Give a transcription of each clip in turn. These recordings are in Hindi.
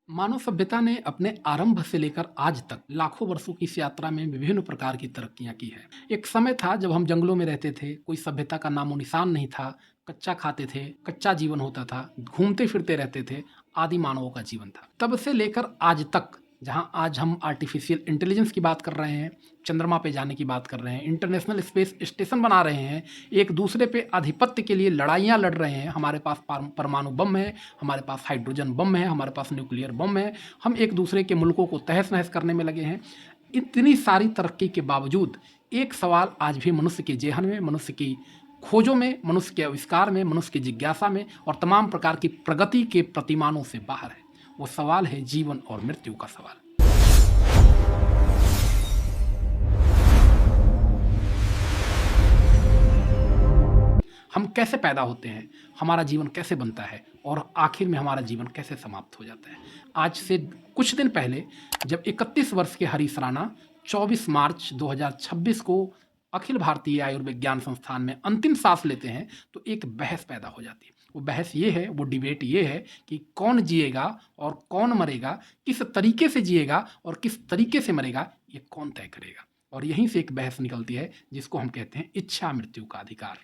मानव सभ्यता ने अपने आरंभ से लेकर आज तक लाखों वर्षों की इस यात्रा में विभिन्न प्रकार की तरक्कियां की है। एक समय था जब हम जंगलों में रहते थे, कोई सभ्यता का नामो निशान नहीं था, कच्चा खाते थे, कच्चा जीवन होता था, घूमते फिरते रहते थे, आदि मानवों का जीवन था। तब से लेकर आज तक, जहां आज हम आर्टिफिशियल इंटेलिजेंस की बात कर रहे हैं, चंद्रमा पे जाने की बात कर रहे हैं, इंटरनेशनल स्पेस स्टेशन बना रहे हैं, एक दूसरे पे आधिपत्य के लिए लड़ाइयाँ लड़ रहे हैं, हमारे पास परमाणु बम है, हमारे पास हाइड्रोजन बम है, हमारे पास न्यूक्लियर बम है, हम एक दूसरे के मुल्कों को तहस नहस करने में लगे हैं। इतनी सारी तरक्की के बावजूद एक सवाल आज भी मनुष्य के जेहन में, मनुष्य की खोजों में, मनुष्य के आविष्कार में, मनुष्य की जिज्ञासा में और तमाम प्रकार की प्रगति के प्रतिमानों से बाहर है। वो सवाल है जीवन और मृत्यु का सवाल। हम कैसे पैदा होते हैं, हमारा जीवन कैसे बनता है और आखिर में हमारा जीवन कैसे समाप्त हो जाता है। आज से कुछ दिन पहले जब 31 वर्ष के हरीश राणा 24 मार्च 2026 को अखिल भारतीय आयुर्विज्ञान संस्थान में अंतिम सांस लेते हैं तो एक बहस पैदा हो जाती है। वो बहस ये है, वो डिबेट ये है कि कौन जिएगा और कौन मरेगा, किस तरीके से जिएगा और किस तरीके से मरेगा, ये कौन तय करेगा। और यहीं से एक बहस निकलती है जिसको हम कहते हैं इच्छा मृत्यु का अधिकार।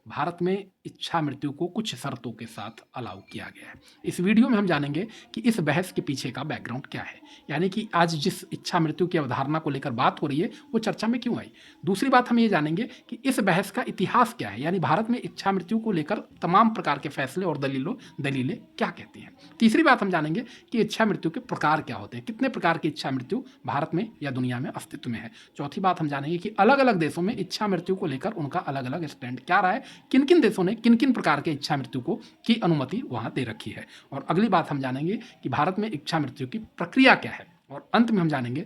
भारत में इच्छा मृत्यु को कुछ शर्तों के साथ अलाउ किया गया है। इस वीडियो में हम जानेंगे कि इस बहस के पीछे का बैकग्राउंड क्या है, यानी कि आज जिस इच्छा मृत्यु की अवधारणा को लेकर बात हो रही है वो चर्चा में क्यों आई। दूसरी बात हम ये जानेंगे कि इस बहस का इतिहास क्या है, यानी भारत में इच्छा मृत्यु को लेकर तमाम प्रकार के फैसले और दलीलें क्या कहती हैं। तीसरी बात हम जानेंगे कि इच्छा मृत्यु के प्रकार क्या होते हैं, कितने प्रकार की इच्छा मृत्यु भारत में या दुनिया में अस्तित्व में है। चौथी बात हम जानेंगे कि अलग अलग देशों में इच्छा मृत्यु को लेकर उनका अलग अलग स्टैंड क्या रहा है, किन किन देशों ने किन किन प्रकार के इच्छा मृत्यु को की अनुमति वहां दे रखी है। और अगली बात हम जानेंगे कि भारत में इच्छा मृत्यु की प्रक्रिया क्या है। और अंत में हम जानेंगे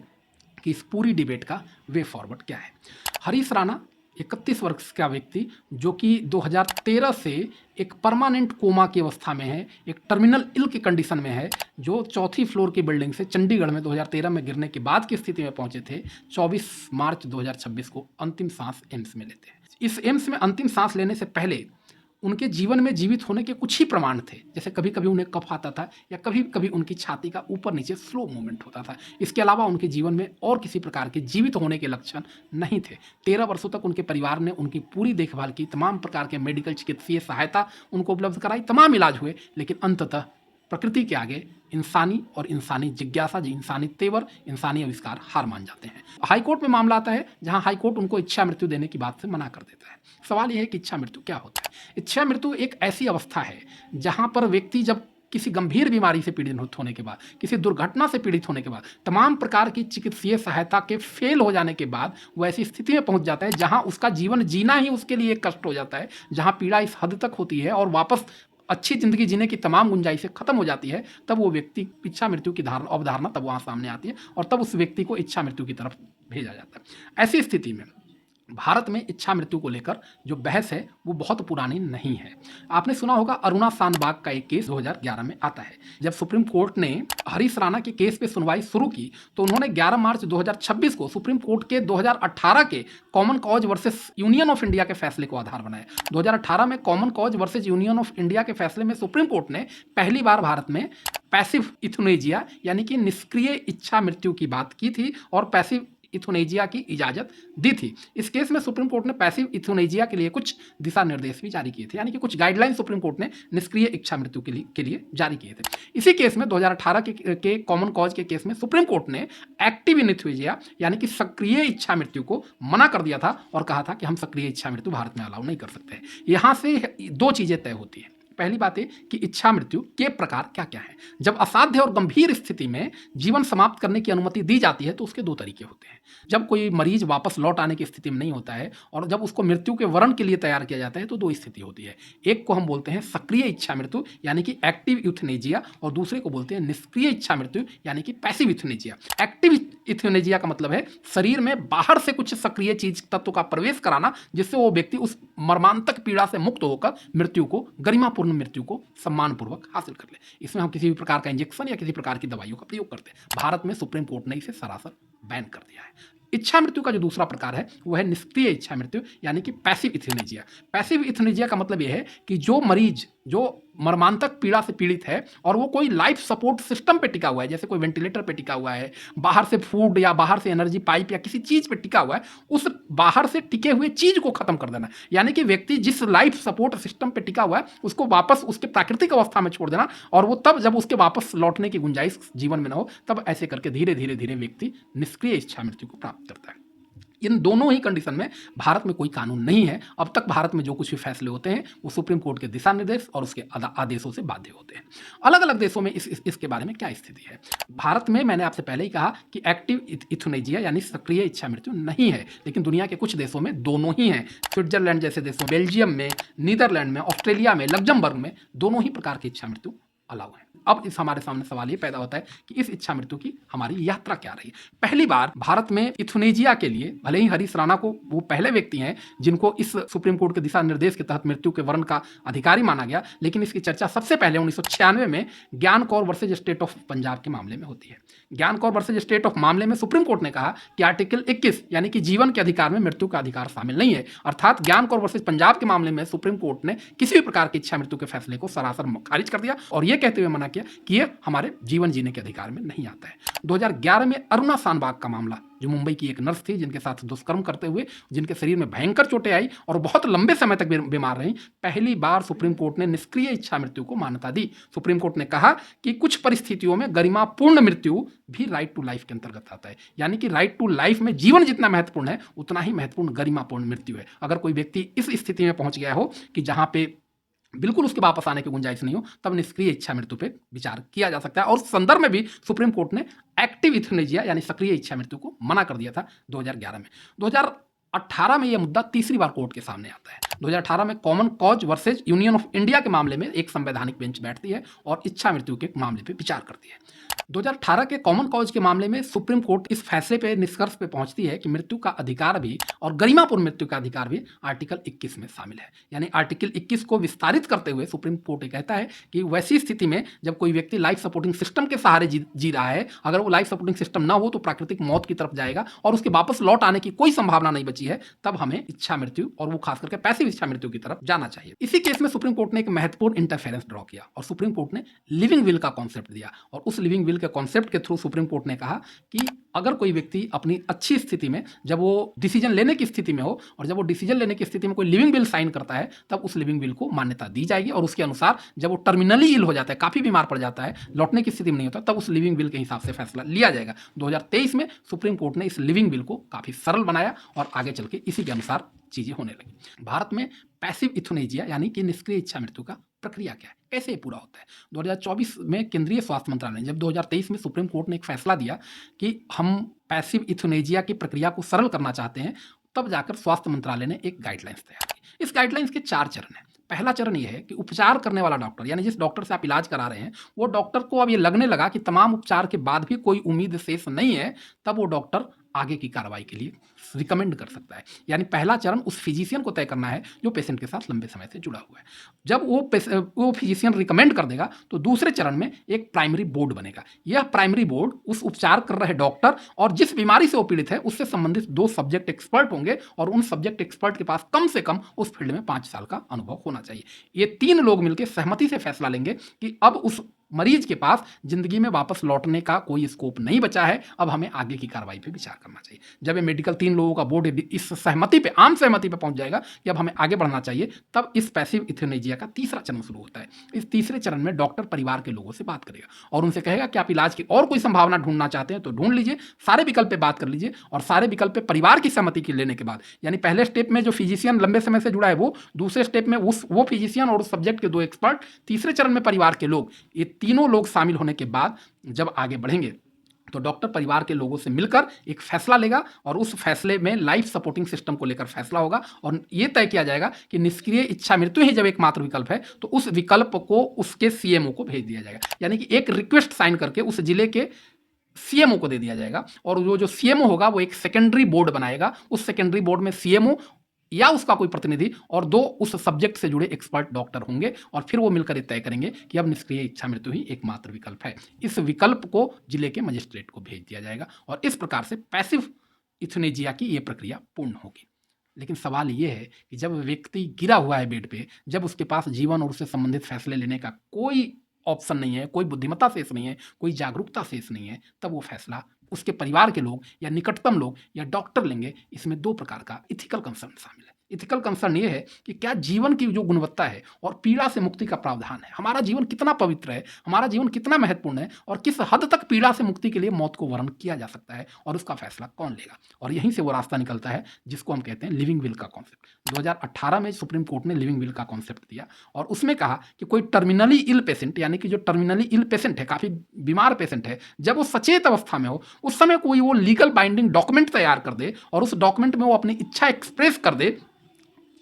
कि इस पूरी डिबेट का वे फॉरवर्ड क्या है। हरीश राणा 31 वर्ष का व्यक्ति जो कि 2013 से एक परमानेंट कोमा की अवस्था में है, एक टर्मिनल इल की कंडीशन में है, जो चौथी फ्लोर की बिल्डिंग से चंडीगढ़ में 2013 में गिरने के बाद की स्थिति में पहुंचे थे। 24 मार्च 2026 को अंतिम सांस एम्स में लेते हैं। इस एम्स में अंतिम सांस लेने से पहले उनके जीवन में जीवित होने के कुछ ही प्रमाण थे, जैसे कभी कभी उन्हें कफ आता था या कभी कभी उनकी छाती का ऊपर नीचे स्लो मूवमेंट होता था। इसके अलावा उनके जीवन में और किसी प्रकार के जीवित होने के लक्षण नहीं थे। 13 वर्षों तक उनके परिवार ने उनकी पूरी देखभाल की, तमाम प्रकार के मेडिकल चिकित्सीय सहायता उनको उपलब्ध कराई, तमाम इलाज हुए, लेकिन अंततः प्रकृति के आगे इंसानी और इंसानी जिज्ञासा, इंसानी तेवर, इंसानी आविष्कार हार मान जाते हैं। हाईकोर्ट में मामला आता है जहां हाईकोर्ट उनको इच्छा मृत्यु देने की बात से मना कर देता है। सवाल यह है कि इच्छा मृत्यु क्या होता है। इच्छा मृत्यु एक ऐसी अवस्था है जहां पर व्यक्ति जब किसी गंभीर बीमारी से पीड़ित होने के बाद, किसी दुर्घटना से पीड़ित होने के बाद, तमाम प्रकार की चिकित्सीय सहायता के फेल हो जाने के बाद वो ऐसी स्थिति में पहुंच जाता है जहां उसका जीवन जीना ही उसके लिए एक कष्ट हो जाता है, जहां पीड़ा इस हद तक होती है और वापस अच्छी जिंदगी जीने की तमाम गुंजाइशें खत्म हो जाती है, तब वो व्यक्ति इच्छा मृत्यु की अवधारणा तब वहां सामने आती है और तब उस व्यक्ति को इच्छा मृत्यु की तरफ भेजा जाता है। ऐसी स्थिति में भारत में इच्छा मृत्यु को लेकर जो बहस है वो बहुत पुरानी नहीं है। आपने सुना होगा अरुणा शानबाग का एक केस 2011 में आता है। जब सुप्रीम कोर्ट ने हरीश राणा के केस पे सुनवाई शुरू की तो उन्होंने 11 मार्च 2026 को सुप्रीम कोर्ट के 2018 के common cause versus union of India के फैसले को आधार बनाया। 2018 में common cause versus union of India के फैसले में सुप्रीम कोर्ट ने पहली बार भारत में पैसिव इथुनेजिया यानी कि निष्क्रिय इच्छा मृत्यु की बात की थी और पैसिव इथुनेजिया की इजाजत दी थी। इस केस में सुप्रीम कोर्ट ने पैसिव इथुनेजिया के लिए कुछ दिशा निर्देश भी जारी किए थे, यानी कि कुछ गाइडलाइन सुप्रीम कोर्ट ने निष्क्रिय इच्छा मृत्यु के लिए जारी किए थे। इसी केस में 2018 के कॉमन कॉज के केस में सुप्रीम कोर्ट ने एक्टिव इथुनेजिया यानी कि सक्रिय इच्छा मृत्यु को मना कर दिया था और कहा था कि हम सक्रिय इच्छा मृत्यु भारत में अलाउ नहीं कर सकते। यहां से दो चीजें तय होती है। पहली बात है कि इच्छा मृत्यु के प्रकार क्या क्या है। जब असाध्य और गंभीर स्थिति में जीवन समाप्त करने की अनुमति दी जाती है तो उसके दो तरीके होते हैं। जब कोई मरीज वापस लौट आने की स्थिति में नहीं होता है और जब उसको मृत्यु के वरण के लिए तैयार किया जाता है तो दो स्थिति होती है। एक को हम बोलते हैं सक्रिय इच्छा मृत्यु यानी कि एक्टिव यूथनेजिया और दूसरे को बोलते हैं निष्क्रिय इच्छा मृत्यु यानी कि पैसिव यूथनेजिया। एक्टिव यूथनेजिया का मतलब है शरीर में बाहर से कुछ सक्रिय चीज तत्व का प्रवेश कराना जिससे वो व्यक्ति उस मर्मांतक पीड़ा से मुक्त होकर मृत्यु को गरिमापूर्ण मृत्यु को सम्मानपूर्वक हासिल कर ले। इसमें हम किसी भी प्रकार का इंजेक्शन या किसी प्रकार की दवाइयों का प्रयोग करते हैं। भारत में सुप्रीम कोर्ट ने इसे सरासर बैन कर दिया है। इच्छा मृत्यु का जो दूसरा प्रकार है वह है निष्क्रिय इच्छा मृत्यु यानी कि पैसिव इथनेजिया। पैसिव इथनेजिया का मतलब यह है कि जो मरीज जो मर्मांतक पीड़ा से पीड़ित है और वो कोई लाइफ सपोर्ट सिस्टम पे टिका हुआ है, जैसे कोई वेंटिलेटर पे टिका हुआ है, बाहर से फूड या बाहर से एनर्जी पाइप या किसी चीज़ पे टिका हुआ है, उस बाहर से टिके हुए चीज़ को खत्म कर देना। यानी कि व्यक्ति जिस लाइफ सपोर्ट सिस्टम पे टिका हुआ है उसको वापस उसके प्राकृतिक अवस्था में छोड़ देना, और वो तब जब उसके वापस लौटने की गुंजाइश जीवन में ना हो, तब ऐसे करके धीरे धीरे धीरे व्यक्ति निष्क्रिय इच्छा मृत्यु को प्राप्त करता है। इन दोनों ही कंडीशन में भारत में कोई कानून नहीं है। अब तक भारत में जो कुछ भी फैसले होते हैं वो सुप्रीम कोर्ट के दिशा निर्देश और उसके आदेशों से बाध्य होते हैं। अलग अलग देशों में इसके बारे में क्या स्थिति है। भारत में मैंने आपसे पहले ही कहा कि एक्टिव इथुनेजिया यानी सक्रिय इच्छा मृत्यु नहीं है, लेकिन दुनिया के कुछ देशों में दोनों ही हैं। स्विट्जरलैंड जैसे देशों, बेल्जियम में, नीदरलैंड में, ऑस्ट्रेलिया में, लग्जमबर्ग में दोनों ही प्रकार की इच्छा मृत्यु अलाउ है। अब इस हमारे सामने सवाल ये पैदा होता है कि इस इच्छा मृत्यु की हमारी यात्रा क्या रही। पहली बार भारत में इथुनेजिया के लिए, भले ही हरीश राणा को वो पहले व्यक्ति हैं जिनको इस सुप्रीम कोर्ट के दिशा निर्देश के तहत मृत्यु के वर्ण का अधिकारी माना गया, लेकिन इसकी चर्चा सबसे पहले 1996 में ज्ञान Kaur versus state of Punjab के मामले में होती है। ज्ञान कौर वर्सेज स्टेट ऑफ मामले में सुप्रीम कोर्ट ने कहा कि आर्टिकल 21 यानी कि जीवन के अधिकार में मृत्यु का अधिकार शामिल नहीं है। अर्थात ज्ञान कौर वर्सेज पंजाब के मामले में सुप्रीम कोर्ट ने किसी भी प्रकार की इच्छा मृत्यु के फैसले को सरासर खारिज कर दिया और यह कहते हुए मना किया कि ये हमारे जीवन जीने के अधिकार में नहीं आता है। 2011 में अरुणा शानबाग का मामला, जो मुंबई की एक नर्स थी जिनके साथ दुष्कर्म करते हुए जिनके शरीर में भयंकर चोटें आई और बहुत लंबे समय तक बीमार रही, पहली बार सुप्रीम कोर्ट ने निष्क्रिय इच्छा मृत्यु को मान्यता दी। सुप्रीम कोर्ट ने कहा कि कुछ परिस्थितियों में गरिमापूर्ण मृत्यु भी राइट टू लाइफ के अंतर्गत आता है। यानी कि राइट टू लाइफ में जीवन जितना महत्वपूर्ण है उतना ही महत्वपूर्ण गरिमापूर्ण मृत्यु है। अगर कोई व्यक्ति इस स्थिति में पहुंच गया हो कि जहां पे बिल्कुल उसके वापस आने की गुंजाइश नहीं हो, तब निष्क्रिय इच्छा मृत्यु पे विचार किया जा सकता है। और उस संदर्भ में भी सुप्रीम कोर्ट ने एक्टिव इथुनेजिया यानी सक्रिय इच्छा मृत्यु को मना कर दिया था 2011 में। 2018 में यह मुद्दा तीसरी बार कोर्ट के सामने आता है। 2018 में common cause versus union of India के मामले में एक संवैधानिक बेंच बैठती है और इच्छा मृत्यु के मामले पे विचार करती है। 2018 के कॉमन कॉज के मामले में सुप्रीम कोर्ट इस फैसले पे निष्कर्ष पे पहुंचती है कि मृत्यु का अधिकार भी और गरिमापूर्ण मृत्यु का अधिकार भी आर्टिकल 21 में शामिल है। यानी आर्टिकल 21 को विस्तारित करते हुए सुप्रीम कोर्ट कहता है कि वैसी स्थिति में जब कोई व्यक्ति लाइफ सपोर्टिंग सिस्टम के सहारे जी रहा है, अगर वो लाइफ सपोर्टिंग सिस्टम ना हो तो प्राकृतिक मौत की तरफ जाएगा और उसके वापस लौट आने की कोई संभावना नहीं बची है, तब हमें इच्छा मृत्यु और वो खास करके पैसिव इच्छा मृत्यु की तरफ जाना चाहिए। इसी केस में सुप्रीम कोर्ट ने एक महत्वपूर्ण इंटरफेरेंस ड्रॉ किया और सुप्रीम कोर्ट ने लिविंग विल का कॉन्सेप्ट दिया। और उस लिविंग विल के कॉन्सेप्ट के थ्रू सुप्रीम कोर्ट ने कहा कि अगर कोई व्यक्ति अपनी अच्छी स्थिति में, जब वो डिसीजन लेने की स्थिति में हो और जब वो डिसीजन लेने की स्थिति में कोई लिविंग विल साइन करता है, तब उस लिविंग विल को मान्यता दी जाएगी। और उसके अनुसार जब वो टर्मिनली इल हो जाता है, काफ़ी बीमार पड़ जाता है, लौटने की स्थिति में नहीं होता, तब उस लिविंग विल के हिसाब से फैसला लिया जाएगा। 2023 में सुप्रीम कोर्ट ने इस लिविंग विल को काफ़ी सरल बनाया और आगे चल के इसी के अनुसार चीज़ें होने लगी। भारत में पैसिव इथुनेजिया यानी कि निष्क्रिय इच्छा मृत्यु का प्रक्रिया क्या है, कैसे ये पूरा होता है। 2024 में केंद्रीय स्वास्थ्य मंत्रालय ने, जब 2023 में सुप्रीम कोर्ट ने एक फैसला दिया कि हम पैसिव इथुनेजिया की प्रक्रिया को सरल करना चाहते हैं, तब जाकर स्वास्थ्य मंत्रालय ने एक गाइडलाइंस तैयार की। इस गाइडलाइंस के 4 चरण हैं। पहला चरण यह है कि उपचार करने वाला डॉक्टर, यानी जिस डॉक्टर से आप इलाज करा रहे हैं, वो डॉक्टर को अब ये लगने लगा कि तमाम उपचार के बाद भी कोई उम्मीद शेष नहीं है, तब वो डॉक्टर आगे की कार्रवाई के लिए रिकमेंड कर सकता है। यानी पहला चरण उस फिजिशियन को तय करना है जो पेशेंट के साथ लंबे समय से जुड़ा हुआ है। जब वो फिजिशियन रिकमेंड कर देगा तो दूसरे चरण में एक प्राइमरी बोर्ड बनेगा। यह प्राइमरी बोर्ड उस उपचार कर रहे डॉक्टर और जिस बीमारी से वो पीड़ित है उससे संबंधित 2 सब्जेक्ट एक्सपर्ट होंगे और उन सब्जेक्ट एक्सपर्ट के पास कम से कम उस फील्ड में 5 साल का अनुभव होना चाहिए। ये 3 लोग मिलकर सहमति से फैसला लेंगे कि अब उस मरीज के पास जिंदगी में वापस लौटने का कोई स्कोप नहीं बचा है, अब हमें आगे की कार्रवाई पे विचार करना चाहिए। जब ये मेडिकल 3 लोगों का बोर्ड इस सहमति पे, आम सहमति पे पहुंच जाएगा कि अब हमें आगे बढ़ना चाहिए, तब इस पैसिव इथुनेजिया का तीसरा चरण शुरू होता है। इस तीसरे चरण में डॉक्टर परिवार के लोगों से बात करेगा और उनसे कहेगा कि आप इलाज की और कोई संभावना ढूंढना चाहते हैं तो ढूंढ लीजिए, सारे विकल्प पे बात कर लीजिए और सारे विकल्प पे परिवार की सहमति की लेने के बाद, यानी पहले स्टेप में जो फिजिशियन लंबे समय से जुड़ा है वो, दूसरे स्टेप में वो फिजिशियन और उस सब्जेक्ट के 2 एक्सपर्ट, तीसरे चरण में परिवार के लोग, ये तीनों लोग शामिल होने के बाद जब आगे बढ़ेंगे तो डॉक्टर परिवार के लोगों से मिलकर एक फैसला लेगा और उस फैसले में लाइफ सपोर्टिंग सिस्टम को लेकर फैसला होगा और यह तय किया जाएगा कि निष्क्रिय इच्छा मृत्यु ही जब एकमात्र विकल्प है तो उस विकल्प को उसके सीएमओ को भेज दिया जाएगा। यानी कि एक रिक्वेस्ट साइन करके उस जिले के सीएमओ को दे दिया जाएगा और वो जो सीएमओ होगा वो एक सेकेंडरी बोर्ड बनाएगा। उस सेकेंडरी बोर्ड में सीएमओ या उसका कोई प्रतिनिधि और 2 उस सब्जेक्ट से जुड़े एक्सपर्ट डॉक्टर होंगे और फिर वो मिलकर तय करेंगे कि अब निष्क्रिय इच्छा मृत्यु ही एकमात्र विकल्प है। इस विकल्प को जिले के मजिस्ट्रेट को भेज दिया जाएगा और इस प्रकार से पैसिव इथुनेजिया की ये प्रक्रिया पूर्ण होगी। लेकिन सवाल ये है कि जब व्यक्ति गिरा हुआ है बेड पे, जब उसके पास जीवन और उससे संबंधित फैसले लेने का कोई ऑप्शन नहीं है, कोई बुद्धिमत्ता शेष नहीं है, कोई जागरूकता शेष नहीं है, तब वो फैसला उसके परिवार के लोग या निकटतम लोग या डॉक्टर लेंगे। इसमें 2 प्रकार का एथिकल कंसर्न शामिल है। एथिकल कंसर्न ये है कि क्या जीवन की जो गुणवत्ता है और पीड़ा से मुक्ति का प्रावधान है, हमारा जीवन कितना पवित्र है, हमारा जीवन कितना महत्वपूर्ण है और किस हद तक पीड़ा से मुक्ति के लिए मौत को वर्ण किया जा सकता है और उसका फैसला कौन लेगा। और यहीं से वो रास्ता निकलता है जिसको हम कहते हैं लिविंग विल का कॉन्सेप्ट। 2018 में सुप्रीम कोर्ट ने लिविंग विल का कॉन्सेप्ट दिया और उसमें कहा कि कोई टर्मिनली इल पेशेंट, यानी कि जो टर्मिनली इल पेशेंट है, काफ़ी बीमार पेशेंट है, जब वो सचेत अवस्था में हो, उस समय कोई वो लीगल बाइंडिंग डॉक्यूमेंट तैयार कर दे और उस डॉक्यूमेंट में वो अपनी इच्छा एक्सप्रेस कर दे,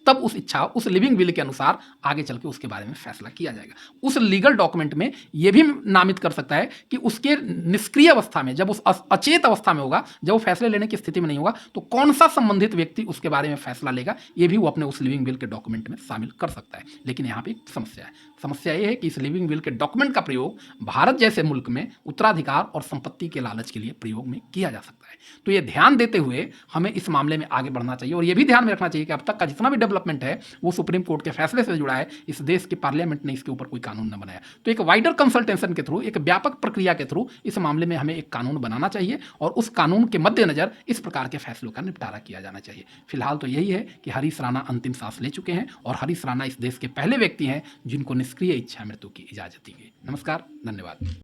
तब उस इच्छा, उस लिविंग विल के अनुसार आगे चल के उसके बारे में फैसला किया जाएगा। उस लीगल डॉक्यूमेंट में ये भी नामित कर सकता है कि उसके निष्क्रिय अवस्था में, जब उस अचेत अवस्था में होगा, जब वो फैसले लेने की स्थिति में नहीं होगा, तो कौन सा संबंधित व्यक्ति उसके बारे में फैसला लेगा, ये भी वो अपने उस लिविंग विल के डॉक्यूमेंट में शामिल कर सकता है। लेकिन यहाँ पे समस्या है। समस्या ये है कि इस लिविंग विल के डॉक्यूमेंट का प्रयोग भारत जैसे मुल्क में उत्तराधिकार और संपत्ति के लालच के लिए प्रयोग में किया जा सकता है। तो ये ध्यान देते हुए हमें इस मामले में आगे बढ़ना चाहिए और ये भी ध्यान में रखना चाहिए कि अब तक का जितना भी डेवलपमेंट है वो सुप्रीम कोर्ट के फैसले से जुड़ा है। इस देश के पार्लियामेंट ने इसके ऊपर कोई कानून न बनाया। तो एक वाइडर कंसल्टेशन के थ्रू, एक व्यापक प्रक्रिया के थ्रू इस मामले में हमें एक कानून बनाना चाहिए और उस कानून के मद्देनजर इस प्रकार के फैसलों का निपटारा किया जाना चाहिए। फिलहाल तो यही है कि हरीश राणा अंतिम सांस ले चुके हैं और हरीश राणा इस देश के पहले व्यक्ति हैं जिनको निष्क्रिय इच्छा मृत्यु की इजाजत दी गई। नमस्कार, धन्यवाद।